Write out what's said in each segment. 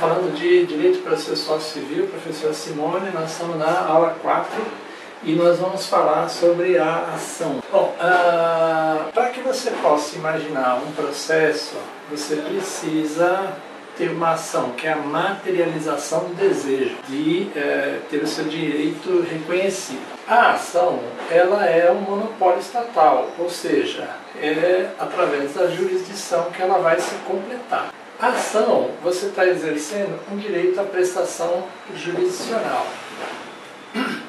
falando de Direito Processual Civil, professor Simone. Nós estamos na aula 4 e nós vamos falar sobre a ação. Bom, para que você possa imaginar um processo, você precisa ter uma ação, que é a materialização do desejo de ter o seu direito reconhecido. A ação, ela é um monopólio estatal, ou seja, é através da jurisdição que ela vai se completar. A ação, você está exercendo um direito à prestação jurisdicional.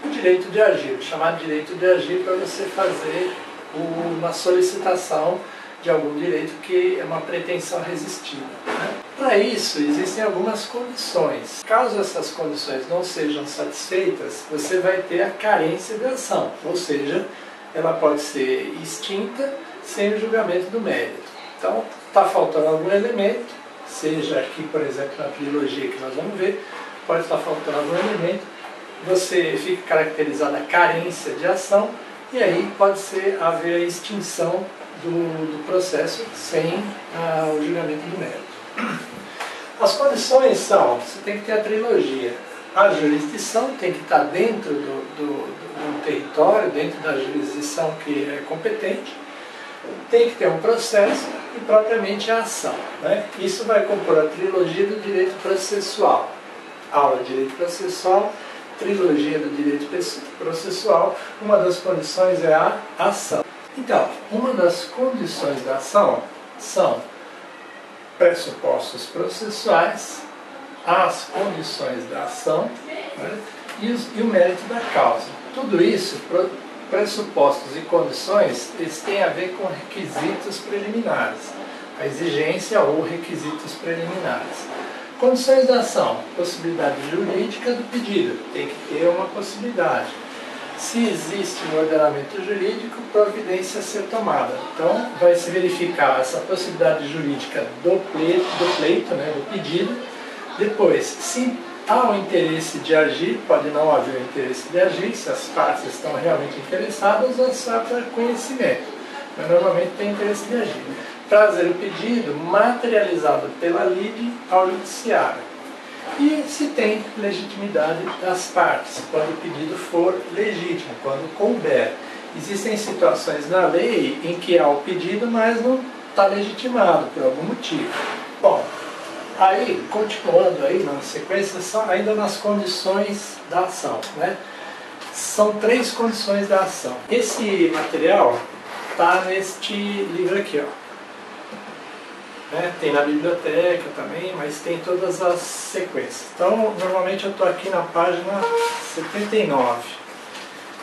O direito de agir, chamado direito de agir, para você fazer uma solicitação de algum direito que é uma pretensão resistida, né? Para isso, existem algumas condições. Caso essas condições não sejam satisfeitas, você vai ter a carência de ação, ou seja, ela pode ser extinta sem o julgamento do mérito. Então, está faltando algum elemento, seja aqui, por exemplo, na trilogia que nós vamos ver, pode estar faltando algum elemento, você fica caracterizada a carência de ação, e aí pode haver a extinção do processo sem o julgamento do mérito. As condições são, você tem que ter a trilogia. A jurisdição tem que estar dentro do território, dentro da jurisdição que é competente, tem que ter um processo e propriamente a ação, né? Isso vai compor a trilogia do direito processual. Aula de direito processual, trilogia do direito processual, uma das condições é a ação. Então, uma das condições da ação são pressupostos processuais, as condições da ação, né, e o mérito da causa. Tudo isso, pressupostos e condições, eles têm a ver com requisitos preliminares, a exigência ou requisitos preliminares. Condições da ação, possibilidade jurídica do pedido, tem que ter uma possibilidade. Se existe um ordenamento jurídico, providência a ser tomada. Então, vai se verificar essa possibilidade jurídica do pleito, né, do pedido. Depois, se há um interesse de agir, pode não haver um interesse de agir, se as partes estão realmente interessadas, ou só para conhecimento. Mas normalmente tem interesse de agir. Trazer o pedido materializado pela lide ao judiciário. E se tem legitimidade das partes, quando o pedido for legítimo, quando couber. Existem situações na lei em que há o pedido, mas não está legitimado por algum motivo. Bom, aí, continuando aí na sequência, ainda nas condições da ação, né? São 3 condições da ação. Esse material está neste livro aqui, ó. Tem na biblioteca também, mas tem todas as sequências. Então, normalmente eu estou aqui na página 79.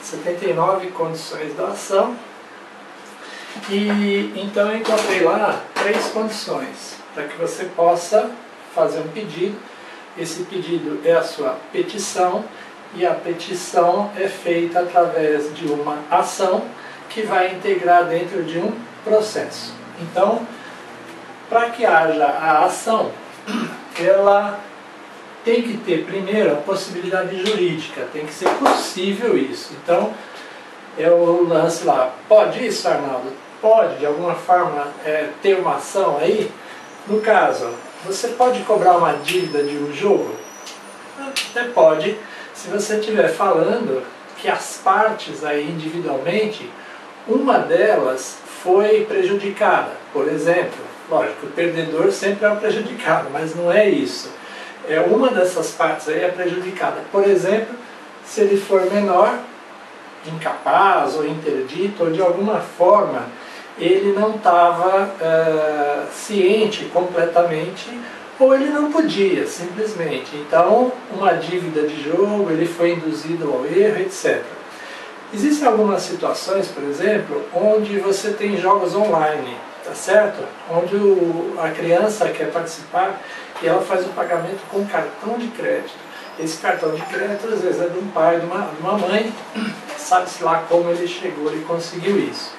79 condições da ação. E então eu encontrei lá 3 condições para que você possa fazer um pedido. Esse pedido é a sua petição, e a petição é feita através de uma ação que vai integrar dentro de um processo. Então, para que haja a ação, ela tem que ter primeiro a possibilidade jurídica, tem que ser possível isso. Então, é o lance lá, pode isso, Arnaldo? Pode, de alguma forma, ter uma ação aí? No caso, você pode cobrar uma dívida de um jogo? Até pode, se você estiver falando que as partes aí individualmente, uma delas foi prejudicada, por exemplo. Lógico, o perdedor sempre é o prejudicado, mas não é isso. Uma dessas partes aí é prejudicada. Por exemplo, se ele for menor, incapaz ou interdito, ou de alguma forma ele não estava ciente completamente, ou ele não podia, simplesmente. Então, uma dívida de jogo, ele foi induzido ao erro, etc. Existem algumas situações, por exemplo, onde você tem jogos online, tá certo? Onde a criança quer participar e ela faz o pagamento com cartão de crédito. Esse cartão de crédito às vezes é de um pai, de uma mãe, sabe-se lá como ele chegou, ele conseguiu isso.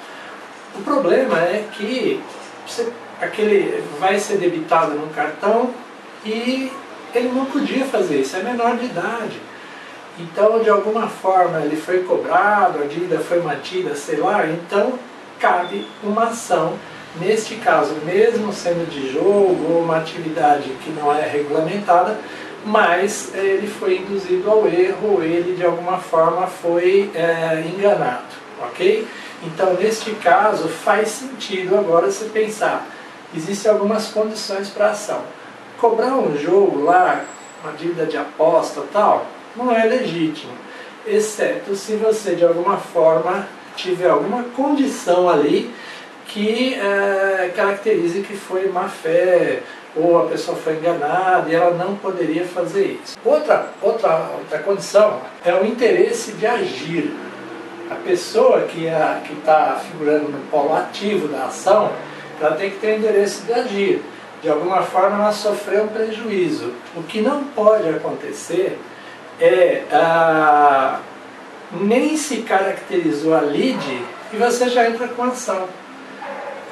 O problema é que aquele vai ser debitado num cartão e ele não podia fazer isso, é menor de idade. Então, de alguma forma, ele foi cobrado, a dívida foi mantida, sei lá, então cabe uma ação Neste caso, mesmo sendo de jogo ou uma atividade que não é regulamentada, mas ele foi induzido ao erro, ele de alguma forma foi enganado, ok? Então, neste caso, faz sentido agora você pensar, existem algumas condições para a ação. Cobrar um jogo lá, uma dívida de aposta tal, não é legítimo, exceto se você de alguma forma tiver alguma condição ali que caracterize que foi má fé, ou a pessoa foi enganada e ela não poderia fazer isso. Outra condição é o interesse de agir. A pessoa que está figurando no polo ativo da ação, ela tem que ter o interesse de agir. De alguma forma ela sofreu um prejuízo. O que não pode acontecer é nem se caracterizou a lide e você já entra com a ação.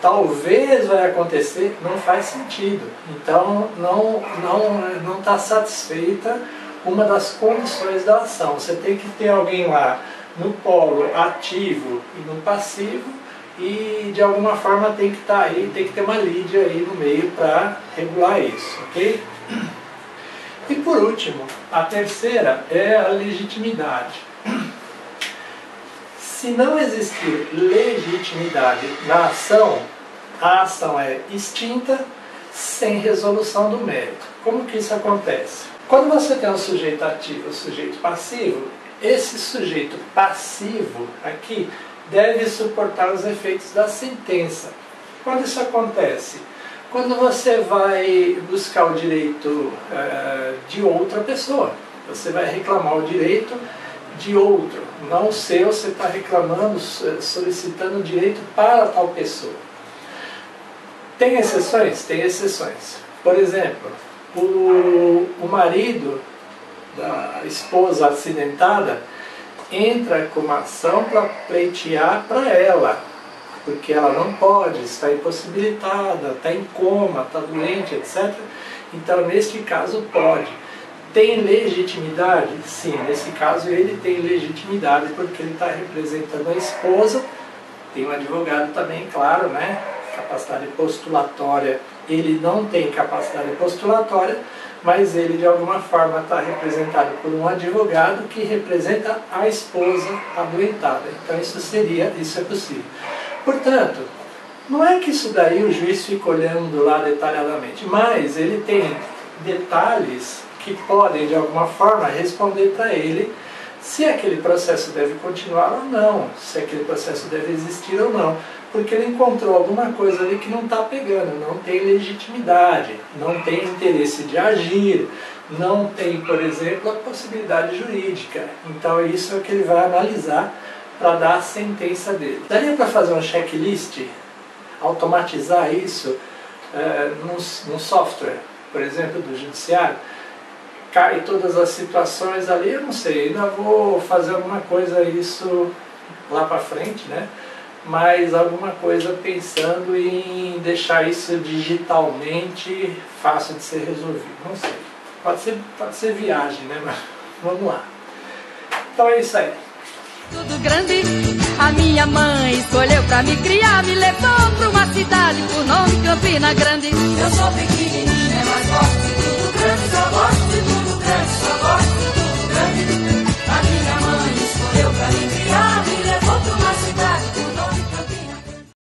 Talvez vai acontecer, não faz sentido. Então não está satisfeita uma das condições da ação. Você tem que ter alguém lá no polo ativo e no passivo e de alguma forma tem que estar aí, tem que ter uma lide aí no meio para regular isso, ok? E por último, a terceira é a legitimidade. Se não existir legitimidade na ação, a ação é extinta sem resolução do mérito. Como que isso acontece? Quando você tem um sujeito ativo e um sujeito passivo, esse sujeito passivo aqui deve suportar os efeitos da sentença. Quando isso acontece? Quando você vai buscar o direito de outra pessoa, você vai reclamar o direito de outro, não o seu, você está reclamando, solicitando o direito para tal pessoa. Tem exceções? Tem exceções. Por exemplo, o marido da esposa acidentada entra com uma ação para pleitear para ela, porque ela não pode, está impossibilitada, está em coma, está doente, etc. Então, neste caso, pode. Tem legitimidade? Sim, nesse caso ele tem legitimidade porque ele está representando a esposa, tem um advogado também, claro, né? Capacidade postulatória, ele não tem capacidade postulatória, mas ele de alguma forma está representado por um advogado que representa a esposa adoentada. Então isso é possível. Portanto, não é que isso daí o juiz fica olhando lá detalhadamente, mas ele tem detalhes que podem de alguma forma responder para ele se aquele processo deve continuar ou não, se aquele processo deve existir ou não, porque ele encontrou alguma coisa ali que não está pegando, não tem legitimidade, não tem interesse de agir, não tem, por exemplo, a possibilidade jurídica. Então isso é o que ele vai analisar para dar a sentença dele. Daria para fazer um checklist, automatizar isso num software, por exemplo, do judiciário? Cai todas as situações ali, eu não sei, ainda vou fazer alguma coisa isso lá para frente, né? Mas alguma coisa pensando em deixar isso digitalmente fácil de ser resolvido, não sei. Pode ser viagem, né? Mas vamos lá. Então é isso aí. Tudo grande, a minha mãe escolheu pra me criar, me levou pra uma cidade por nome Campina Grande. Eu sou pequenininha, mas gosto de tudo grande, só gosto